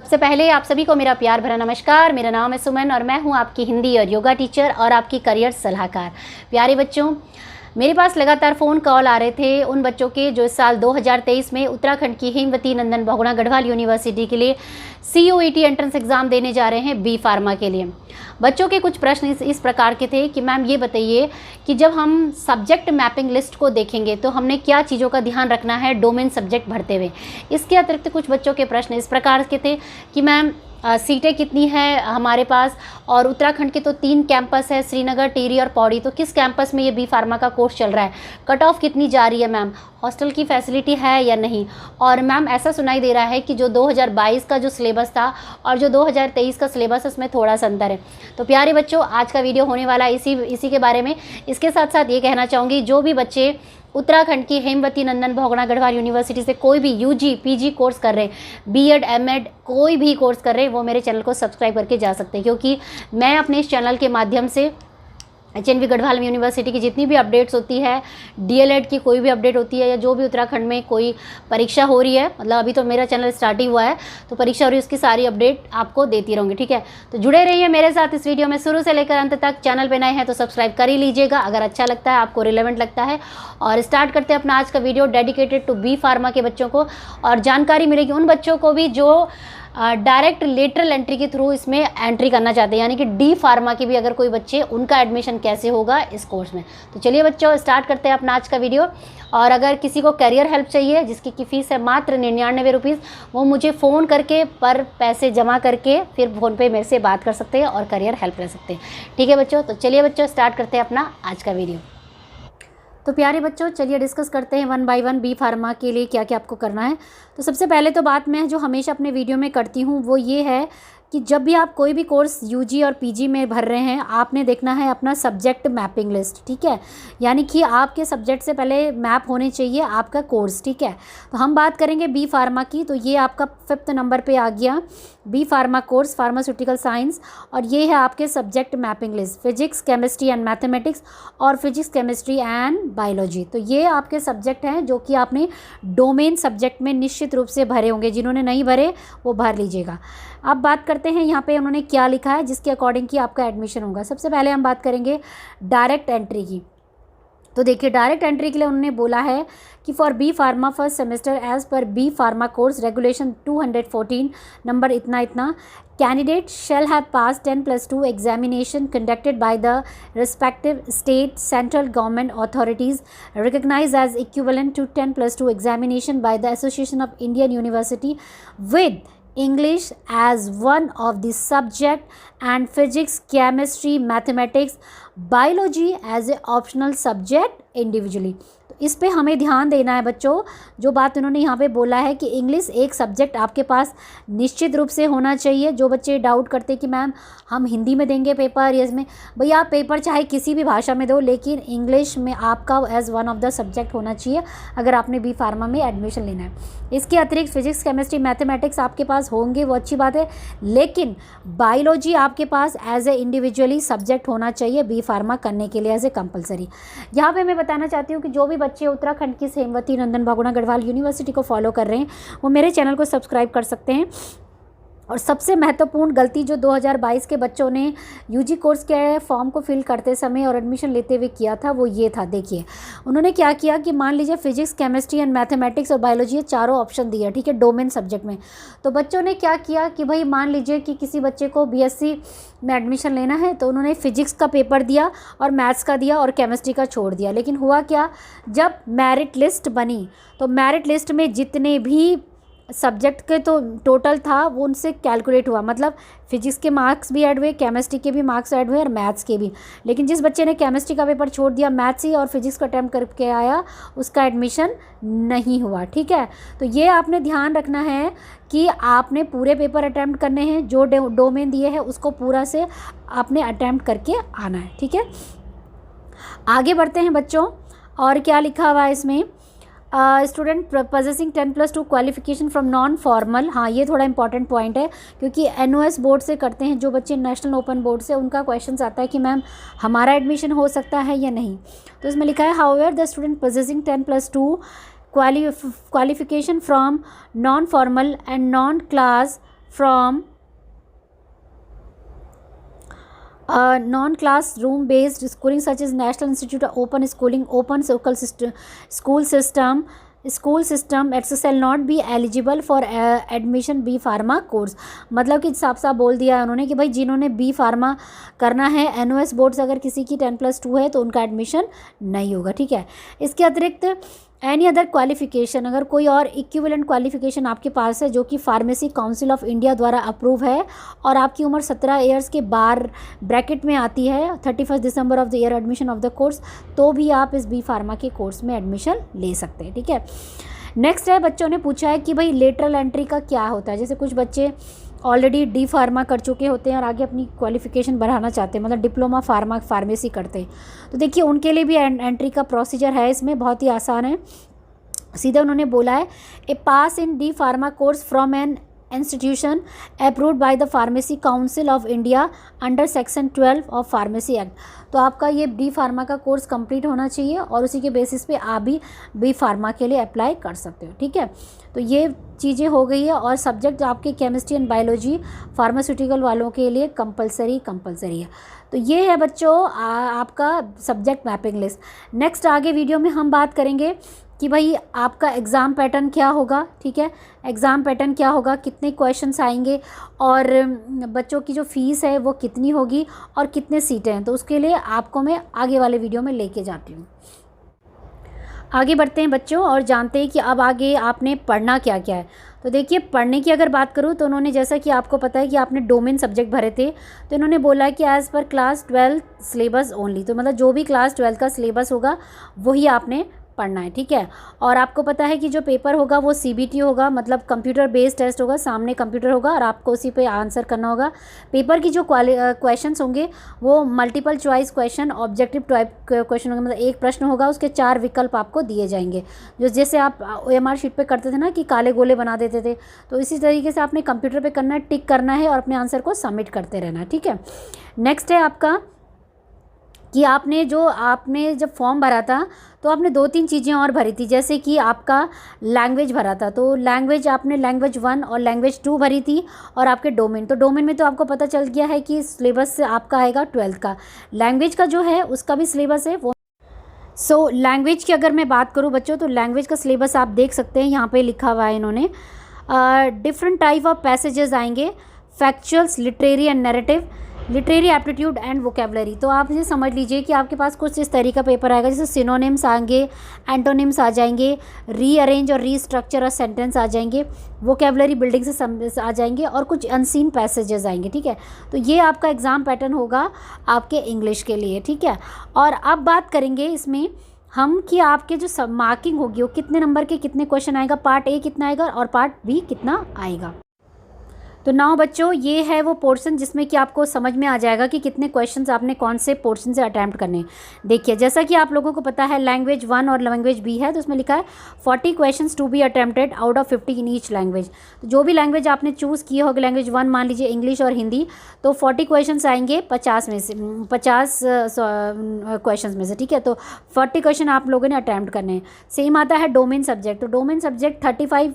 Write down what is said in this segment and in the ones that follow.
सबसे पहले आप सभी को मेरा प्यार भरा नमस्कार। मेरा नाम है सुमन और मैं हूं आपकी हिंदी और योगा टीचर और आपकी करियर सलाहकार। प्यारे बच्चों, मेरे पास लगातार फ़ोन कॉल आ रहे थे उन बच्चों के जो इस साल 2023 में उत्तराखंड की हेमवती नंदन बहुगुणा गढ़वाल यूनिवर्सिटी के लिए CUET एंट्रेंस एग्ज़ाम देने जा रहे हैं बी फार्मा के लिए। बच्चों के कुछ प्रश्न इस प्रकार के थे कि मैम ये बताइए कि जब हम सब्जेक्ट मैपिंग लिस्ट को देखेंगे तो हमने क्या चीज़ों का ध्यान रखना है डोमेन सब्जेक्ट भरते हुए। इसके अतिरिक्त कुछ बच्चों के प्रश्न इस प्रकार के थे कि मैम सीटें कितनी है हमारे पास, और उत्तराखंड के तो 3 कैंपस है, श्रीनगर, टिहरी और पौड़ी, तो किस कैंपस में ये बी फार्मा का कोर्स चल रहा है, कट ऑफ कितनी जा रही है मैम, हॉस्टल की फैसिलिटी है या नहीं, और मैम ऐसा सुनाई दे रहा है कि जो 2022 का जो सिलेबस था और जो 2023 का सिलेबस है उसमें थोड़ा सा अंतर है। तो प्यारे बच्चों, आज का वीडियो होने वाला इसी के बारे में। इसके साथ साथ ये कहना चाहूँगी, जो भी बच्चे उत्तराखंड की हेमवती नंदन बहुगुणा गढ़वाल यूनिवर्सिटी से कोई भी UG PG कोर्स कर रहे हैं, BEd MAd कोई भी कोर्स कर रहे हैं, वो मेरे चैनल को सब्सक्राइब करके जा सकते हैं, क्योंकि मैं अपने इस चैनल के माध्यम से HNV गढ़वाल यूनिवर्सिटी की जितनी भी अपडेट्स होती है, DLED की कोई भी अपडेट होती है, या जो भी उत्तराखंड में कोई परीक्षा हो रही है, मतलब अभी तो मेरा चैनल स्टार्ट ही हुआ है तो परीक्षा हो रही है, उसकी सारी अपडेट आपको देती रहूँगी। ठीक है, तो जुड़े रहिए मेरे साथ इस वीडियो में शुरू से लेकर अंत तक। चैनल पे नए हैं तो सब्सक्राइब कर ही लीजिएगा अगर अच्छा लगता है, आपको रिलेवेंट लगता है। और स्टार्ट करते हैं अपना आज का video dedicated to B pharma के बच्चों को, और जानकारी मिलेगी उन बच्चों को भी जो डायरेक्ट लेटरल एंट्री के थ्रू इसमें एंट्री करना चाहते हैं, यानी कि डी फार्मा के भी अगर कोई बच्चे, उनका एडमिशन कैसे होगा इस कोर्स में। तो चलिए बच्चों, स्टार्ट करते हैं अपना आज का वीडियो। और अगर किसी को करियर हेल्प चाहिए जिसकी की फ़ीस है मात्र 99 रुपीज़, वो मुझे फ़ोन करके पर पैसे जमा करके फिर फ़ोन पे मेरे से बात कर सकते हैं और करियर हेल्प ले सकते हैं। ठीक है बच्चों, तो चलिए बच्चों स्टार्ट करते हैं अपना आज का वीडियो। तो प्यारे बच्चों, चलिए डिस्कस करते हैं 1 बाय 1 बी फार्मा के लिए क्या क्या आपको करना है। तो सबसे पहले तो बात मैं जो हमेशा अपने वीडियो में करती हूँ वो ये है कि जब भी आप कोई भी कोर्स UG और PG में भर रहे हैं, आपने देखना है अपना सब्जेक्ट मैपिंग लिस्ट। ठीक है, यानी कि आपके सब्जेक्ट से पहले मैप होने चाहिए आपका कोर्स। ठीक है, तो हम बात करेंगे बी फार्मा की, तो ये आपका 5th नंबर पे आ गया B pharma course, pharmaceutical science, और ये है आपके subject mapping list, physics, chemistry and mathematics और फिजिक्स, केमिस्ट्री एंड बायोलॉजी। तो ये आपके सब्जेक्ट हैं जो कि आपने डोमेन सब्जेक्ट में निश्चित रूप से भरे होंगे, जिन्होंने नहीं भरे वो भर लीजिएगा। अब बात करते हैं यहाँ पे उन्होंने क्या लिखा है जिसके अकॉर्डिंग कि आपका एडमिशन होगा। सबसे पहले हम बात करेंगे डायरेक्ट एंट्री की। तो देखिए, डायरेक्ट एंट्री के लिए उन्होंने बोला है कि for B pharma first semester as पर B pharma course regulation 214 number इतना इतना, candidate shall have pass 10+2 examination conducted by the respective state central government authorities recognise as equivalent to 10+2 examination by the Association of Indian University with English as one of the subject and physics, chemistry, mathematics, biology as a optional subject individually। तो इस पे हमें ध्यान देना है बच्चों। जो बात उन्होंने यहाँ पे बोला है कि इंग्लिश एक सब्जेक्ट आपके पास निश्चित रूप से होना चाहिए। जो बच्चे डाउट करते कि मैम हम हिंदी में देंगे पेपर या इसमें, भैया आप पेपर चाहे किसी भी भाषा में दो, लेकिन इंग्लिश में आपका as one of the subject होना चाहिए अगर आपने बी फार्मा में एडमिशन लेना है। इसके अतिरिक्त फिजिक्स, केमिस्ट्री, मैथमेटिक्स आपके पास होंगे, वो अच्छी बात है, लेकिन बायोलॉजी आपके पास एज ए इंडिविजुअली सब्जेक्ट होना चाहिए बी फार्मा करने के लिए एज ए कंपलसरी। यहाँ पे मैं बताना चाहती हूँ कि जो भी बच्चे उत्तराखंड की हेमवती नंदन बहुगुणा गढ़वाल यूनिवर्सिटी को फॉलो कर रहे हैं वो मेरे चैनल को सब्सक्राइब कर सकते हैं। और सबसे महत्वपूर्ण गलती जो 2022 के बच्चों ने UG कोर्स के फॉर्म को फिल करते समय और एडमिशन लेते हुए किया था वो ये था। देखिए, उन्होंने क्या किया कि मान लीजिए फिजिक्स, केमिस्ट्री एंड मैथमेटिक्स और बायोलॉजी, ये चारों ऑप्शन दिया, ठीक है, डोमेन सब्जेक्ट में। तो बच्चों ने क्या किया कि भाई मान लीजिए कि किसी बच्चे को BSc में एडमिशन लेना है तो उन्होंने फिजिक्स का पेपर दिया और मैथ्स का दिया और केमिस्ट्री का छोड़ दिया। लेकिन हुआ क्या, जब मेरिट लिस्ट बनी तो मेरिट लिस्ट में जितने भी सब्जेक्ट के तो टोटल था वो उनसे कैलकुलेट हुआ, मतलब फिजिक्स के मार्क्स भी ऐड हुए, केमिस्ट्री के भी मार्क्स ऐड हुए और मैथ्स के भी। लेकिन जिस बच्चे ने केमिस्ट्री का पेपर छोड़ दिया, मैथ्स ही और फिजिक्स का अटैम्प्ट करके आया, उसका एडमिशन नहीं हुआ। ठीक है, तो ये आपने ध्यान रखना है कि आपने पूरे पेपर अटैम्प्ट करने हैं, जो डोमेन दिए हैं उसको पूरा से आपने अटैम्प्ट करके आना है। ठीक है, आगे बढ़ते हैं बच्चों। और क्या लिखा हुआ है इसमें, student possessing 10+2 qualification from non formal. हाँ, ये थोड़ा इंपॉर्टेंट पॉइंट है क्योंकि NOS बोर्ड से करते हैं जो बच्चे, नेशनल ओपन बोर्ड से, उनका क्वेश्चन आता है कि मैम हमारा एडमिशन हो सकता है या नहीं। तो इसमें लिखा है however the student possessing 10+2 qualification from non-formal and non-class from non-classroom based schooling such as National Institute of Open Schooling, Open school system shall not be eligible for admission B Pharma course। मतलब कि साफ साफ बोल दिया है उन्होंने कि भाई जिन्होंने B Pharma करना है NOS बोर्ड से अगर किसी की 10+2 है तो उनका एडमिशन नहीं होगा, ठीक है। इसके अतिरिक्त एनी अदर क्वालिफिकेशन, अगर कोई और इक्विवेलेंट क्वालिफिकेशन आपके पास है जो कि फार्मेसी काउंसिल ऑफ इंडिया द्वारा अप्रूव है और आपकी उम्र 17 ईयर्स के बार ब्रैकेट में आती है 31 December of the year admission of the course, तो भी आप इस बी फार्मा के कोर्स में एडमिशन ले सकते हैं, ठीक है। नेक्स्ट है, बच्चों ने पूछा है कि भाई लेटरल एंट्री का क्या होता है। जैसे कुछ बच्चे ऑलरेडी डी फार्मा कर चुके होते हैं और आगे अपनी क्वालिफिकेशन बढ़ाना चाहते हैं, मतलब डिप्लोमा फार्मेसी करते हैं, तो देखिए उनके लिए भी एंट्री का प्रोसीजर है, इसमें बहुत ही आसान है। सीधा उन्होंने बोला है a pass in D pharma course from an institution approved by the pharmacy council of India under section 12 of pharmacy act. तो आपका ये डी फार्मा का कोर्स कंप्लीट होना चाहिए और उसी के बेसिस पे आप भी बी फार्मा के लिए अप्लाई कर सकते हो, ठीक है। तो ये चीज़ें हो गई है और सब्जेक्ट आपके केमिस्ट्री एंड बायोलॉजी फार्मास्यूटिकल वालों के लिए कंपलसरी है। तो ये है बच्चों आपका सब्जेक्ट मैपिंग लिस्ट। नेक्स्ट आगे वीडियो में हम बात करेंगे कि भाई आपका एग्ज़ाम पैटर्न क्या होगा, ठीक है। एग्ज़ाम पैटर्न क्या होगा, कितने क्वेश्चंस आएंगे और बच्चों की जो फ़ीस है वो कितनी होगी और कितने सीटें हैं, तो उसके लिए आपको मैं आगे वाले वीडियो में लेके जाती हूँ। आगे बढ़ते हैं बच्चों और जानते हैं कि अब आगे आपने पढ़ना क्या क्या है। तो देखिए पढ़ने की अगर बात करूँ तो उन्होंने, जैसा कि आपको पता है कि आपने डोमेन सब्जेक्ट भरे थे, तो इन्होंने बोला कि as per class 12 syllabus only, तो मतलब जो भी क्लास 12 का सिलेबस होगा वही आपने पढ़ना है, ठीक है। और आपको पता है कि जो पेपर होगा वो CBT होगा, मतलब कंप्यूटर बेस्ड टेस्ट होगा, सामने कंप्यूटर होगा और आपको उसी पे आंसर करना होगा। पेपर की जो क्वेश्चंस होंगे वो multiple choice question, objective type question होंगे, मतलब एक प्रश्न होगा उसके 4 विकल्प आपको दिए जाएंगे, जो जैसे आप OMR शीट पे करते थे ना कि काले गोले बना देते थे, तो इसी तरीके से आपने कंप्यूटर पर करना है, टिक करना है और अपने आंसर को सबमिट करते रहना है, ठीक है। नेक्स्ट है आपका कि आपने जब फॉर्म भरा था तो आपने 2-3 चीज़ें और भरी थी, जैसे कि आपका लैंग्वेज भरा था, तो लैंग्वेज आपने लैंग्वेज 1 और लैंग्वेज 2 भरी थी, और आपके डोमेन, तो डोमेन में तो आपको पता चल गया है कि सिलेबस से आपका आएगा 12th का। लैंग्वेज का जो है उसका भी सिलेबस है वो। सो लैंग्वेज की अगर मैं बात करूँ बच्चों, तो लैंग्वेज का सिलेबस आप देख सकते हैं, यहाँ पर लिखा हुआ है इन्होंने। डिफरेंट टाइप ऑफ पैसेजेस आएंगे, factuals, literary and narrative, literary aptitude and vocabulary. तो आप ये समझ लीजिए कि आपके पास कुछ इस तरीका पेपर आएगा, जैसे सिनोनिम्स आएंगे, एंटोनिम्स आ जाएंगे, रीअरेंज और रीस्ट्रक्चर और सेंटेंस आ जाएंगे, वोकेबलरी बिल्डिंग से आ जाएंगे और कुछ अनसीन पैसेजेस आएंगे, ठीक है। तो ये आपका एग्ज़ाम पैटर्न होगा आपके इंग्लिश के लिए, ठीक है। और अब बात करेंगे इसमें हम कि आपके जो सब मार्किंग होगी वो कितने नंबर के कितने क्वेश्चन आएगा, पार्ट A कितना आएगा और पार्ट B कितना आएगा। तो नाउ बच्चों ये है वो पोर्शन जिसमें कि आपको समझ में आ जाएगा कि कितने क्वेश्चंस आपने कौन से पोर्शन से अटैम्प्ट करने हैं। देखिए जैसा कि आप लोगों को पता है लैंग्वेज 1 और लैंग्वेज B है, तो उसमें लिखा है 40 questions to be attempted out of 50 in each language. तो जो भी लैंग्वेज आपने चूज़ किए होगी, लैंग्वेज 1 मान लीजिए इंग्लिश और हिंदी, तो 40 क्वेश्चन आएंगे 50 में से, 50 क्वेश्चन में से, ठीक है। तो 40 क्वेश्चन आप लोगों ने अटैम्प्ट करने हैं। सेम आता है डोमेन सब्जेक्ट, तो डोमेन सब्जेक्ट 35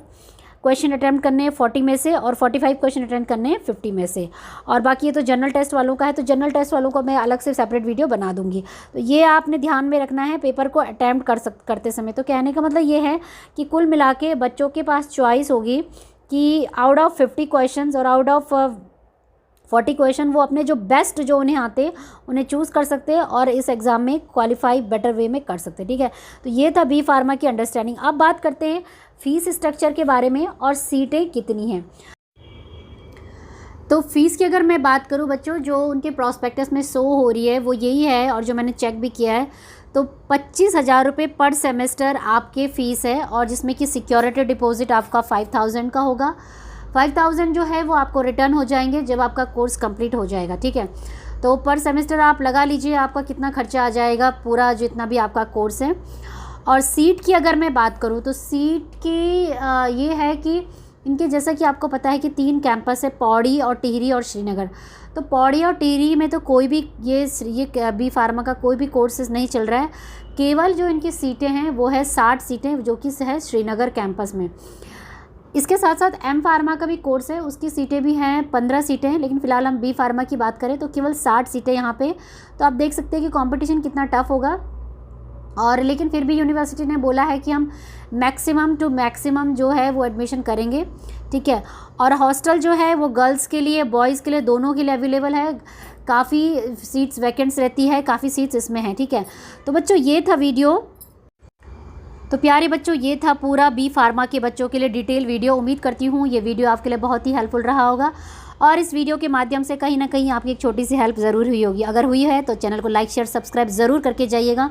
क्वेश्चन अटैम्प्ट करने हैं 40 में से और 45 क्वेश्चन अटैम्प्ट करने हैं 50 में से। और बाकी ये तो जनरल टेस्ट वालों का है, तो जनरल टेस्ट वालों को मैं अलग से सेपरेट वीडियो बना दूंगी। तो ये आपने ध्यान में रखना है पेपर को अटैम्प्ट करते समय। तो कहने का मतलब ये है कि कुल मिला के बच्चों के पास चॉइस होगी कि आउट ऑफ 50 क्वेश्चन और आउट ऑफ 40 क्वेश्चन वो अपने जो बेस्ट जो उन्हें आते उन्हें चूज़ कर सकते हैं और इस एग्ज़ाम में क्वालिफाई बेटर वे में कर सकते हैं, ठीक है। तो ये था बी फार्मा की अंडरस्टैंडिंग। अब बात करते हैं फीस स्ट्रक्चर के बारे में और सीटें कितनी हैं। तो फीस की अगर मैं बात करूं बच्चों, जो उनके प्रॉस्पेक्टस में शो हो रही है वो यही है और जो मैंने चेक भी किया है, तो 25,000 रुपये पर सेमेस्टर आपके फ़ीस है, और जिसमें कि सिक्योरिटी डिपॉजिट आपका 5,000 का होगा। 5,000 जो है वो आपको रिटर्न हो जाएंगे जब आपका कोर्स कंप्लीट हो जाएगा, ठीक है। तो पर सेमेस्टर आप लगा लीजिए आपका कितना खर्चा आ जाएगा पूरा जितना भी आपका कोर्स है। और सीट की अगर मैं बात करूँ तो सीट की ये है कि इनके जैसा कि आपको पता है कि 3 कैंपस है, पौड़ी और टिहरी और श्रीनगर। तो पौड़ी और टिहरी में तो कोई भी ये बी फार्मा का कोई भी कोर्सेज नहीं चल रहा है। केवल जो इनकी सीटें हैं वो है 60 सीटें जो कि है श्रीनगर कैंपस में। इसके साथ साथ एम फार्मा का भी कोर्स है, उसकी सीटें भी हैं 15 सीटें हैं, लेकिन फ़िलहाल हम बी फार्मा की बात करें तो केवल 60 सीटें यहाँ पे। तो आप देख सकते हैं कि कंपटीशन कितना टफ होगा। और लेकिन फिर भी यूनिवर्सिटी ने बोला है कि हम मैक्सिमम टू मैक्सिमम जो है वो एडमिशन करेंगे, ठीक है। और हॉस्टल जो है वो गर्ल्स के लिए बॉयज़ के लिए दोनों के लिए अवेलेबल है, काफ़ी सीट्स वैकेंट्स रहती है, काफ़ी सीट्स इसमें हैं, ठीक है। तो बच्चों ये था वीडियो। तो प्यारे बच्चों ये था पूरा बी फार्मा के बच्चों के लिए डिटेल वीडियो। उम्मीद करती हूँ ये वीडियो आपके लिए बहुत ही हेल्पफुल रहा होगा और इस वीडियो के माध्यम से कहीं ना कहीं आपकी एक छोटी सी हेल्प ज़रूर हुई होगी। अगर हुई है तो चैनल को लाइक शेयर सब्सक्राइब ज़रूर करके जाइएगा।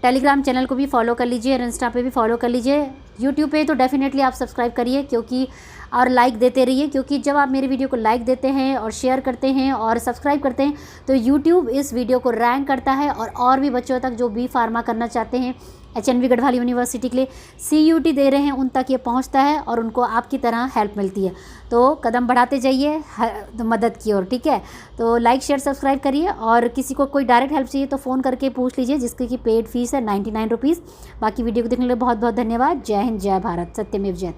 टेलीग्राम चैनल को भी फॉलो कर लीजिए और इंस्टा पे भी फॉलो कर लीजिए। यूट्यूब पे तो डेफिनेटली आप सब्सक्राइब करिए क्योंकि और लाइक देते रहिए, क्योंकि जब आप मेरे वीडियो को लाइक देते हैं और शेयर करते हैं और सब्सक्राइब करते हैं तो यूट्यूब इस वीडियो को रैंक करता है और भी बच्चों तक जो बी फार्मा करना चाहते हैं HNV गढ़वाल यूनिवर्सिटी के लिए CUT दे रहे हैं उन तक ये पहुंचता है और उनको आपकी तरह हेल्प मिलती है। तो कदम बढ़ाते जाइए मदद की ओर, ठीक है। तो लाइक शेयर सब्सक्राइब करिए और किसी को कोई डायरेक्ट हेल्प चाहिए तो फ़ोन करके पूछ लीजिए, जिसकी कि पेड फीस है 99 रुपीज़। बाकी वीडियो को देखने के लिए बहुत बहुत धन्यवाद। जय हिंद, जय भारत, सत्यमेव जयते।